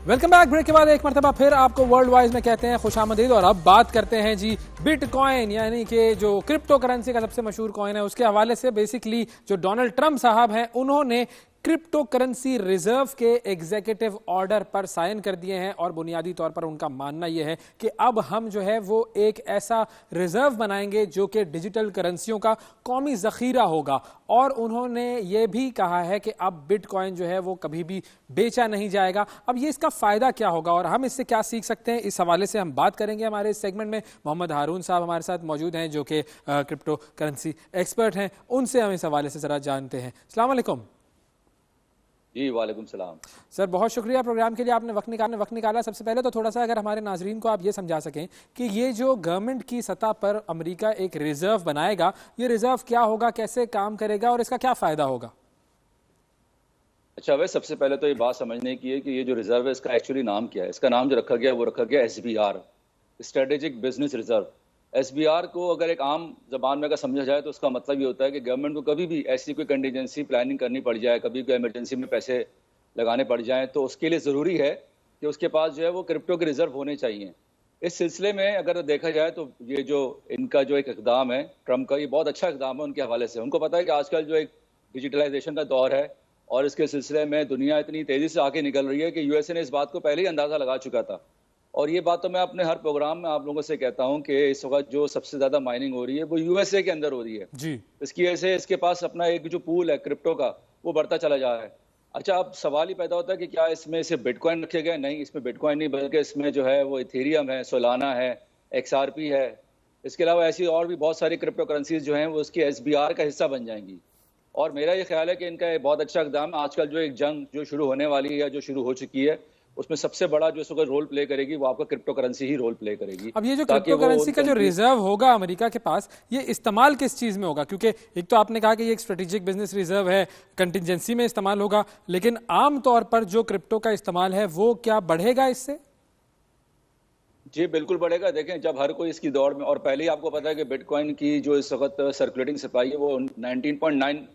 Welcome back. Break के बाद एक मरतबा फिर आपको वर्ल्ड वाइज में कहते हैं खुश आमदीद। और अब बात करते हैं जी बिटकॉइन, यानी कि जो क्रिप्टो करेंसी का सबसे मशहूर कॉइन है उसके हवाले से। बेसिकली जो डोनाल्ड ट्रंप साहब हैं उन्होंने क्रिप्टो करेंसी रिजर्व के एग्जीक्यूटिव ऑर्डर पर साइन कर दिए हैं और बुनियादी तौर पर उनका मानना यह है कि अब हम जो है वो एक ऐसा रिजर्व बनाएंगे जो कि डिजिटल करेंसियों का कौमी ज़ख़ीरा होगा। और उन्होंने ये भी कहा है कि अब बिटकॉइन जो है वो कभी भी बेचा नहीं जाएगा। अब ये इसका फ़ायदा क्या होगा और हम इससे क्या सीख सकते हैं, इस हवाले से हम बात करेंगे हमारे इस सेगमेंट में। मोहम्मद हारून साहब हमारे साथ मौजूद हैं जो कि क्रिप्टो करेंसी एक्सपर्ट हैं, उनसे हम इस हवाले से ज़रा जानते हैं। अस्सलाम वालेकुम। जी वालेकुम सलाम सर, बहुत शुक्रिया प्रोग्राम के लिए आपने वक्त निकाला। सबसे पहले तो थोड़ा सा अगर हमारे नाजरीन को आप ये समझा सकें कि ये जो गवर्नमेंट की सतह पर अमेरिका एक रिजर्व बनाएगा, ये रिजर्व क्या होगा, कैसे काम करेगा और इसका क्या फ़ायदा होगा? अच्छा, वैसे सबसे पहले तो ये बात समझने की है कि ये जो रिजर्व है इसका एक्चुअली नाम क्या है। इसका नाम जो रखा गया वो रखा गया SBR, strategic business reserve. SBR को अगर एक आम जबान में अगर समझा जाए तो उसका मतलब ये होता है कि गवर्नमेंट को कभी भी ऐसी कोई कंटीजेंसी प्लानिंग करनी पड़ जाए, कभी कोई इमरजेंसी में पैसे लगाने पड़ जाएं, तो उसके लिए ज़रूरी है कि उसके पास जो है वो क्रिप्टो के रिजर्व होने चाहिए। इस सिलसिले में अगर देखा जाए तो ये जो इनका जो एक इक़दाम है ट्रम्प का, ये बहुत अच्छा इक़दाम है उनके हवाले से। उनको पता है कि आजकल जो एक डिजिटलाइजेशन का दौर है और इसके सिलसिले में दुनिया इतनी तेज़ी से आगे निकल रही है कि USA ने इस बात को पहले ही अंदाज़ा लगा चुका था। और ये बात तो मैं अपने हर प्रोग्राम में आप लोगों से कहता हूं कि इस वक्त जो सबसे ज़्यादा माइनिंग हो रही है वो USA के अंदर हो रही है जी। इसकी वजह से इसके पास अपना एक जो पूल है क्रिप्टो का वो बढ़ता चला जा रहा है। अच्छा, अब सवाल ही पैदा होता है कि क्या इसमें सिर्फ बिटकॉइन रखे गए? नहीं, इसमें बिटकॉइन नहीं बल्कि इसमें जो है वो इथेरियम है, सोलाना है, XRP है। इसके अलावा ऐसी और भी बहुत सारी क्रिप्टो करेंसीज जो हैं वो उसकी SBR का हिस्सा बन जाएंगी। और मेरा ये ख्याल है कि इनका एक बहुत अच्छा इक़दाम है। आजकल जो एक जंग जो शुरू होने वाली है या जो शुरू हो चुकी है उसमें सबसे बड़ा जो इसका रोल प्ले करेगी वो आपका क्रिप्टो करेंसी ही रोल प्ले करेगी। अब ये जो क्रिप्टो करेंसी का जो रिजर्व होगा अमेरिका के पास, ये इस्तेमाल किस चीज में होगा? क्योंकि एक तो आपने कहा कि ये एक स्ट्रेटेजिक बिजनेस रिजर्व है, कंटिजेंसी में इस्तेमाल होगा, लेकिन आम तौर पर जो क्रिप्टो का इस्तेमाल है वो क्या बढ़ेगा इससे? जी बिल्कुल बढ़ेगा। देखें, जब हर कोई इसकी दौड़ में, और पहले ही आपको पता है कि बिटकॉइन की जो इस वक्त सर्कुलेटिंग सप्लाई है वो 19.9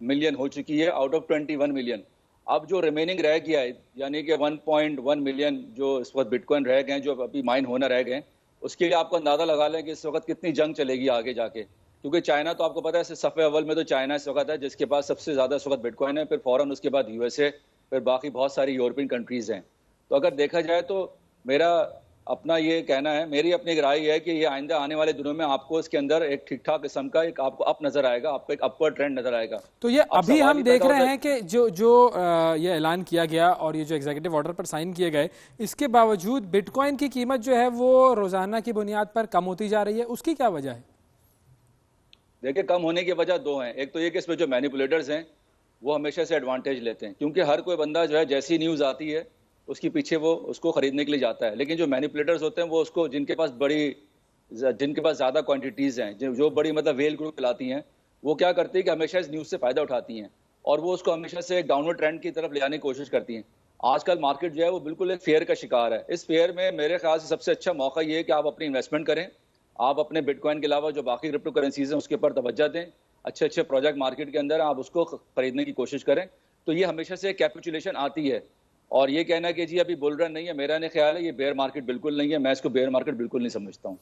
मिलियन हो चुकी है आउट ऑफ 21 मिलियन। अब जो रिमेनिंग रह गया है यानी कि 1.1 मिलियन जो इस वक्त बिटकॉइन रह गए हैं, जो अभी माइन होना रह गए, उसके लिए आपको अंदाजा लगा लें कि इस वक्त कितनी जंग चलेगी आगे जाके। क्योंकि चाइना तो आपको पता है सफ़े अव्वल में तो चाइना इस वक्त है जिसके पास सबसे ज़्यादा इस वक्त बिटकॉइन है, फिर फ़ौरन उसके बाद USA, फिर बाकी बहुत सारी यूरोपियन कंट्रीज़ हैं। तो अगर देखा जाए तो मेरा अपना ये कहना है, मेरी अपनी एक राय है कि ये आइंदा आने वाले दिनों में आपको इसके अंदर एक ठीक ठाक किस्म का एक आपको अप नजर आएगा, आपको एक अपवर्ड ट्रेंड नजर आएगा। तो ये अभी हम देख रहे हैं कि जो ये ऐलान किया गया और ये जो एग्जीक्यूटिव ऑर्डर पर साइन किए गए, इसके बावजूद बिटकॉइन की कीमत जो है वो रोजाना की बुनियाद पर कम होती जा रही है। उसकी क्या वजह है? देखिए, कम होने की वजह दो हैं। एक तो ये कि इसमें जो मैनिपुलेटर्स हैं वो हमेशा से एडवांटेज लेते हैं, क्योंकि हर कोई बंदा जो है जैसी न्यूज़ आती है उसके पीछे वो उसको खरीदने के लिए जाता है। लेकिन जो मैनिपुलेटर्स होते हैं वो उसको, जिनके पास ज़्यादा क्वांटिटीज़ हैं, जो बड़ी मतलब वेल ग्रुप चलाती हैं, वो क्या करती है कि हमेशा इस न्यूज़ से फ़ायदा उठाती हैं और वो उसको हमेशा से एक डाउनवर्ड ट्रेंड की तरफ ले जाने की कोशिश करती हैं। आजकल मार्केट जो है वो बिल्कुल एक फेयर का शिकार है। इस फेयर में मेरे ख्याल से सबसे अच्छा मौका ये है कि आप अपनी इन्वेस्टमेंट करें, आप अपने बिटकॉइन के अलावा जो बाकी क्रिप्टो करेंसीज हैं उसके ऊपर तवज्जो दें, अच्छे अच्छे प्रोजेक्ट मार्केट के अंदर आप उसको खरीदने की कोशिश करें। तो ये हमेशा से कैपिचुलेशन आती है। और ये कहना कि जी अभी बुल रन नहीं है, मेरा नहीं ख्याल है, ये बेयर मार्केट बिल्कुल नहीं है। मैं इसको बेयर मार्केट बिल्कुल नहीं समझता हूँ।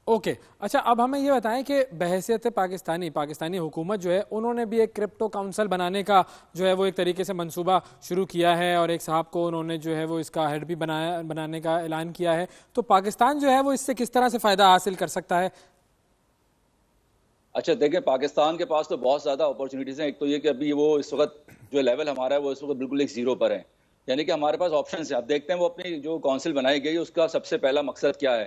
ओके, अच्छा, अब हमें ये बताएं कि बहैसियत पाकिस्तानी हुकूमत जो है उन्होंने भी एक क्रिप्टो काउंसिल बनाने का जो है वो एक तरीके से मंसूबा शुरू किया है और एक साहब को उन्होंने जो है वो इसका हेड भी बनाने का ऐलान किया है। तो पाकिस्तान जो है वो इससे किस तरह से फ़ायदा हासिल कर सकता है? अच्छा, देखिए, पाकिस्तान के पास तो बहुत ज़्यादा अपॉर्चुनिटीज़ हैं। एक तो ये कि अभी वो इस वक्त जो लेवल हमारा है वो इस वक्त बिल्कुल एक ज़ीरो पर है, यानी कि हमारे पास ऑप्शन है। अब देखते हैं वो अपनी जो काउंसिल बनाई गई उसका सबसे पहला मकसद क्या है।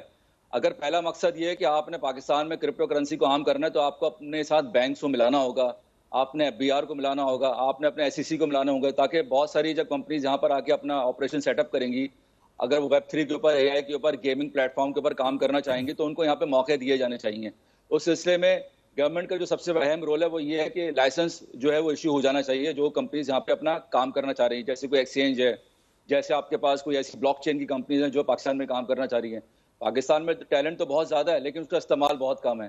अगर पहला मकसद ये है कि आपने पाकिस्तान में क्रिप्टो करेंसी को आम करना है तो आपको अपने साथ बैंक्स को मिलाना होगा, आपने FBR को मिलाना होगा, आपने अपने SEC को मिलाना होगा, ताकि बहुत सारी जब कंपनीज यहाँ पर आके अपना ऑपरेशन सेटअप करेंगी, अगर वो Web3 के ऊपर, AI के ऊपर, गेमिंग प्लेटफॉर्म के ऊपर काम करना चाहेंगे तो उनको यहाँ पे मौके दिए जाने चाहिए। उस सिलसिले में गवर्नमेंट का जो सबसे अहम रोल है वो ये है कि लाइसेंस जो है वो इश्यू हो जाना चाहिए जो कंपनीज यहाँ पे अपना काम करना चाह रही है। जैसे कोई एक्सचेंज है, जैसे आपके पास कोई ऐसी ब्लॉकचेन की कंपनीज हैं जो पाकिस्तान में काम करना चाह रही हैं। पाकिस्तान में टैलेंट तो बहुत ज़्यादा है लेकिन उसका इस्तेमाल बहुत कम है।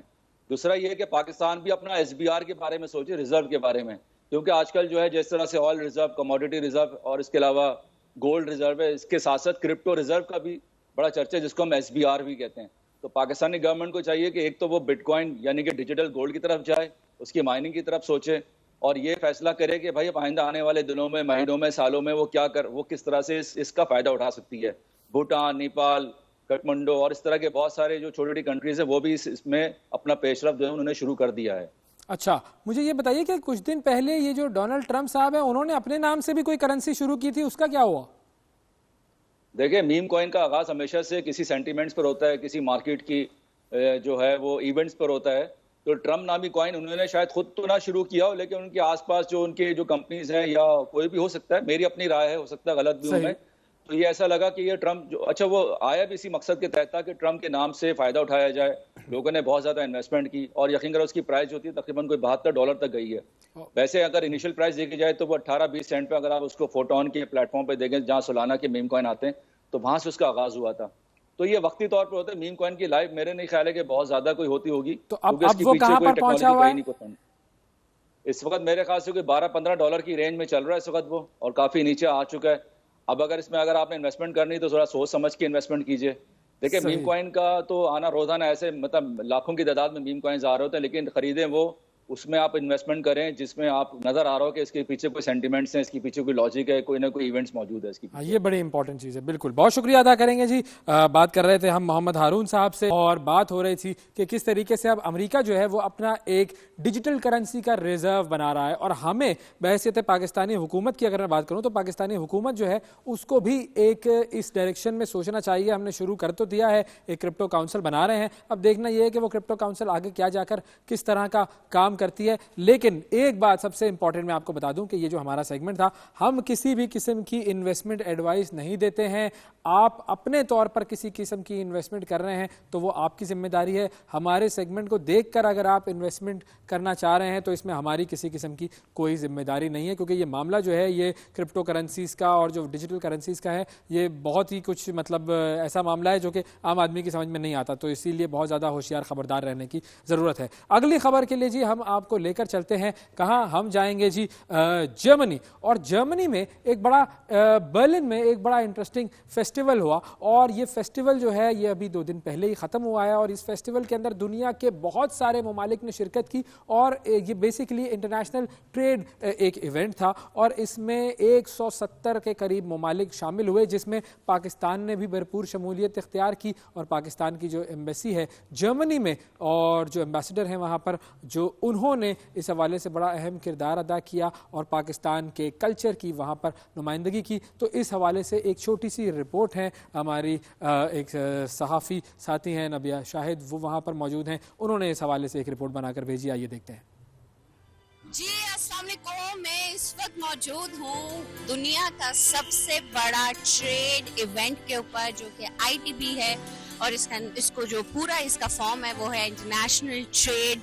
दूसरा ये है कि पाकिस्तान भी अपना SBR के बारे में सोचे, रिजर्व के बारे में, क्योंकि आजकल जो है जिस तरह से ऑयल रिजर्व, कमोडिटी रिजर्व और इसके अलावा گولڈ ریزرو ہے, اس کے ساتھ ساتھ کرپٹو ریزرو کا بھی بڑا چرچا ہے جس کو ہم SBR بھی کہتے ہیں. تو پاکستانی گورنمنٹ کو چاہیے کہ ایک تو وہ بٹ کوائن یعنی کہ ڈیجیٹل گولڈ کی طرف جائے, اس کی مائننگ کی طرف سوچے, اور یہ فیصلہ کرے کہ بھائی آئندہ آنے والے دنوں میں, مہینوں میں, سالوں میں وہ کس طرح سے اس کا فائدہ اٹھا سکتی ہے. بھوٹان, نیپال, کٹمنڈو اور اس طرح کے بہت سارے جو چھوٹی چھوٹی کنٹریز ہیں وہ بھی اس میں اپنا پیش رفت جو ہے انہوں نے شروع کر دیا ہے. اچھا, مجھے یہ بتائیے کہ کچھ دن پہلے یہ جو ڈونلڈ ٹرمپ صاحب ہیں انہوں نے اپنے نام سے بھی کوئی کرنسی شروع کی تھی, اس کا کیا ہوا؟ دیکھیں, میم کوائن کا آغاز ہمیشہ سے کسی سینٹیمنٹس پر ہوتا ہے, کسی مارکیٹ کی جو ہے وہ ایونٹس پر ہوتا ہے. تو ٹرمپ نامی کوائن انہوں نے شاید خود تو نہ شروع کیا ہو, لیکن ان کے آس پاس جو ان کے جو کمپنیز ہیں یا کوئی بھی ہو سکتا ہے, میری اپنی رائے ہے, ہو سکتا ہے غلط بھی ہوں میں, تو یہ ایسا لگا کہ یہ ٹرمپ جو اچھا وہ آیا بھی اسی مقصد کے تحت تھا کہ ٹرمپ کے نام سے فائدہ اٹھایا جائے. لوگوں نے بہت زیادہ انویسٹمنٹ کی اور یقین کرو اس کی پرائز جو ہوتی ہے تقریباً کوئی $72 تک گئی ہے. ویسے اگر انیشل پرائز دیکھی جائے تو وہ 18-20 سینٹ پہ, اگر آپ اس کو فوٹون کے پلیٹ فارم پہ دیکھیں جہاں سولانہ کے میم کوائن آتے ہیں, تو وہاں سے اس کا آغاز ہوا تھا. تو یہ وقتی طور پر ہوتا ہے. میم کوائن کی لائف میرے نہیں خیال ہے کہ بہت زیادہ کوئی ہوتی ہوگی, تو اب وہ کہاں پر پہنچا ہوا ہے؟ اس وقت میرے خیال سے کوئی $12-15 کی رینج میں چل رہا ہے اس وقت وہ, اور کافی نیچے آ چکا ہے. اب اگر اس میں اگر آپ نے انویسٹمنٹ کرنی تو تھوڑا سوچ سمجھ کے انویسٹمنٹ کیجئے. دیکھیں, میم کوائن کا تو آنا روزانہ ایسے مطلب لاکھوں کی تعداد میں میم کوائنز آ رہے ہوتے ہیں, لیکن خریدیں وہ اس میں آپ انویسٹمنٹ کریں جس میں آپ نظر آ رہا ہو کہ اس کے پیچھے کوئی سینٹیمنٹس ہیں, اس کے پیچھے کوئی لاجک ہے, کوئی نہ کوئی ایونٹس موجود ہے اس کی. یہ بڑی امپورٹنٹ چیز ہے. بالکل, بہت شکریہ ادا کریں گے جی. بات کر رہے تھے ہم محمد ہارون صاحب سے, اور بات ہو رہی تھی کہ کس طریقے سے اب امریکہ جو ہے وہ اپنا ایک ڈیجیٹل کرنسی کا ریزرو بنا رہا ہے, اور ہمیں بحیثیت پاکستانی حکومت کی اگر میں بات کروں تو پاکستانی حکومت جو ہے اس کو بھی ایک اس ڈائریکشن میں سوچنا چاہیے. ہم نے شروع کر تو دیا ہے, ایک کرپٹو کاؤنسل بنا رہے ہیں, اب دیکھنا یہ ہے کہ وہ کرپٹو کاؤنسل آگے کیا جا کر کس طرح کا کام کرتی ہے. لیکن ایک بات سب سے امپورٹنٹ میں آپ کو بتا دوں کہ یہ جو ہمارا سیگمنٹ تھا, ہم کسی بھی قسم کی انویسٹمنٹ ایڈوائس نہیں دیتے ہیں. آپ اپنے طور پر کسی قسم کی انویسٹمنٹ کر رہے ہیں تو وہ آپ کی ذمہ داری ہے. ہمارے سیگمنٹ کو دیکھ کر اگر آپ انویسٹمنٹ کرنا چاہ رہے ہیں تو اس میں ہماری کسی قسم کی کوئی ذمہ داری نہیں ہے, کیونکہ یہ معاملہ جو ہے یہ کرپٹو کرنسیز کا اور جو ڈیجیٹل کرنسیز کا ہے یہ بہت ہی کچھ مطلب ایسا معاملہ ہے جو کہ عام آدمی کی سمجھ میں نہیں آتا, تو اسی لیے بہت زیادہ ہوشیار خبردار رہنے کی ضرورت ہے. اگلی خبر کے لیے جی ہم آپ کو لے کر چلتے ہیں, کہاں ہم جائیں گے جی, جرمنی. اور جرمنی میں ایک بڑا برلن میں ایک بڑا انٹرسٹنگ فیسٹیول ہوا, اور یہ فیسٹیول جو ہے یہ ابھی 2 دن پہلے ہی ختم ہوا ہے, اور اس فیسٹیول کے اندر دنیا کے بہت سارے ممالک نے شرکت کی, اور یہ بیسیکلی انٹرنیشنل ٹریڈ ایک ایونٹ تھا, اور اس میں 170 کے قریب ممالک شامل ہوئے, جس میں پاکستان نے بھی بھرپور شمولیت اختیار کی, اور پاکستان کی جو ایمبیسی ہے جرمنی میں اور جو ایمبیسڈر ہیں وہاں پر, جو انہوں نے اس حوالے سے بڑا اہم کردار ادا کیا اور پاکستان کے کلچر کی وہاں پر نمائندگی کی. تو اس حوالے سے ایک چھوٹی سی رپورٹ ہے, ہماری ایک صحافی ساتھی ہیں نبیہ شاہد, وہ وہاں پر موجود ہیں, انہوں نے اس حوالے سے ایک رپورٹ بنا کر بھیجی, آئیے دیکھتے ہیں. جی السلام علیکم, میں اس وقت موجود ہوں دنیا کا سب سے بڑا ٹریڈ ایونٹ کے اوپر جو کہ ITB ہے, اور اس کو جو پورا اس کا فارم ہے وہ ہے انٹرنیشنل ٹریڈ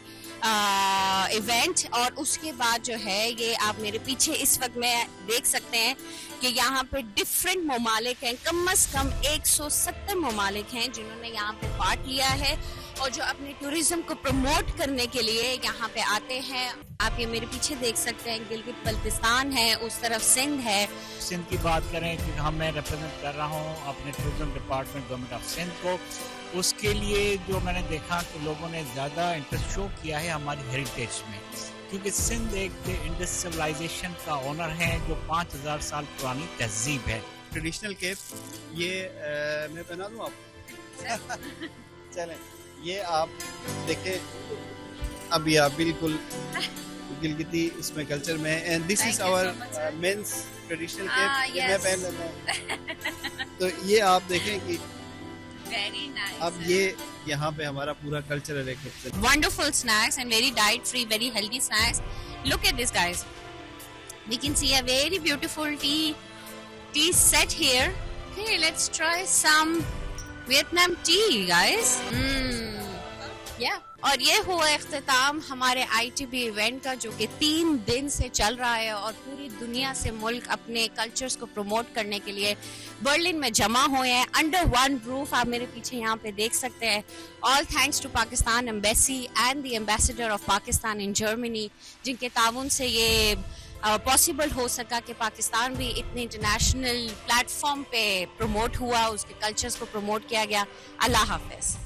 ایونٹ. اور اس کے بعد جو ہے یہ آپ میرے پیچھے اس وقت میں دیکھ سکتے ہیں کہ یہاں پہ ڈفرینٹ ممالک ہیں, کم از کم 170 ممالک ہیں جنہوں نے یہاں پہ پارٹ لیا ہے, اور جو اپنے ٹورزم کو پروموٹ کرنے کے لیے یہاں پہ آتے ہیں. آپ یہ میرے پیچھے دیکھ سکتے ہیں گلگت بلتستان ہے, اس طرف سندھ ہے. سندھ کی بات کریں کہ ہم میں ریپرزینٹ کر رہا ہوں اپنے tourism department government of Sindh کو, اس کے لیے جو میں نے دیکھا کہ لوگوں نے زیادہ انٹرسٹ شو کیا ہے ہماری ہیریٹیج میں, کیونکہ سندھ ایک انڈس سویلائزیشن کا اونر ہے جو 5000 سال پرانی تہذیب ہے. ٹریڈیشنل کیپ یہ میں پہنا دوں آپ چلیں, یہ آپ دیکھیں اب یہ بالکل گلگتی اس میں کلچر میں ہے, and this is our men's traditional cap, یہ میں پہن لیتا ہوں. تو یہ آپ دیکھیں کہ اب یہ یہاں پہ ہمارا پورا کلچرل ایک wonderful snacks and very diet free, very healthy snacks. Look at this guys, we can see a very beautiful tea set here. Okay, let's try some Vietnam tea guys. Yeah. اور یہ ہوا اختتام ہمارے ITB event کا جو کہ 3 دن سے چل رہا ہے, اور پوری دنیا سے ملک اپنے کلچرز کو پروموٹ کرنے کے لیے برلن میں جمع ہوئے ہیں انڈر ون روف. آپ میرے پیچھے یہاں پہ دیکھ سکتے ہیں. All thanks to Pakistan embassy and the ambassador of Pakistan in Germany, جن کے تعاون سے یہ पॉसिबल हो सका कि पाकिस्तान भी इतने इंटरनेशनल प्लेटफॉर्म पे प्रमोट हुआ, उसके कल्चर्स को प्रमोट किया गया. अल्लाह हाफिज.